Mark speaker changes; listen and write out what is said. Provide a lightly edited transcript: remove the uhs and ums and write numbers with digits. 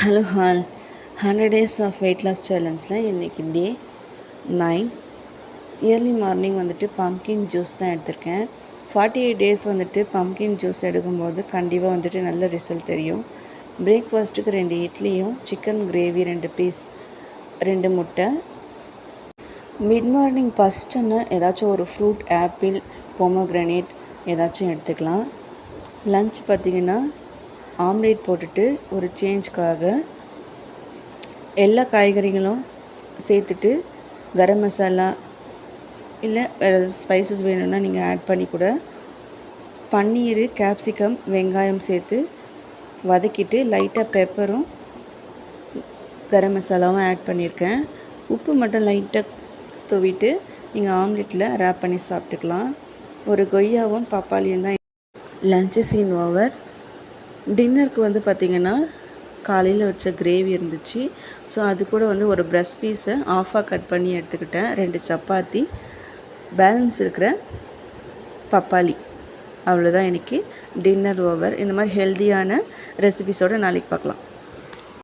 Speaker 1: Hello all 100 days of weight loss சேலஞ்சில் இன்றைக்கி day 9. Early morning வந்துட்டு பம்கின் ஜூஸ் தான் எடுத்திருக்கேன். 48 days வந்துட்டு பம்கின் ஜூஸ் எடுக்கும்போது கண்டிப்பாக வந்துட்டு நல்ல ரிசல்ட் தெரியும். பிரேக்ஃபாஸ்ட்டுக்கு 2 இட்லியும் சிக்கன் கிரேவி 2 பீஸ் 2 முட்டை. மிட் மார்னிங் பசிச்சோன்னா ஏதாச்சும் ஒரு ஃப்ரூட் ஆப்பிள் பொமோக்ரனேட் ஏதாச்சும் எடுத்துக்கலாம். லன்ச் பார்த்திங்கன்னா ஆம்லேட் போட்டுட்டு ஒரு சேஞ்சுக்காக எல்லா காய்கறிகளும் சேர்த்துட்டு கரம் மசாலா இல்லை வேறு ஸ்பைசஸ் வேணும்னா நீங்கள் ஆட் பண்ணி கூட பன்னீர் கேப்சிகம் வெங்காயம் சேர்த்து வதக்கிட்டு லைட்டாக பெப்பரும் கரம் மசாலாவும் ஆட் பண்ணியிருக்கேன். உப்பு மட்டும் லைட்டாக தூவிட்டு நீங்கள் ஆம்லெட்டில் ரேப் பண்ணி சாப்பிட்டுக்கலாம். ஒரு கொய்யாவும் பப்பாளியும் தான். Lunch scene over. டின்னருக்கு வந்து பார்த்திங்கன்னா காலையில் வச்ச கிரேவி இருந்துச்சு. ஸோ அது கூட வந்து ஒரு பிரஸ்ட் பீஸை ஆஃபாக கட் பண்ணி எடுத்துக்கிட்டேன். 2 சப்பாத்தி, பேலன்ஸ் இருக்கிற பப்பாளி. அவ்வளோதான் இன்றைக்கி டின்னர் ஓவர். இந்த மாதிரி ஹெல்த்தியான ரெசிபிஸோடு நாளைக்கு பார்க்கலாம்.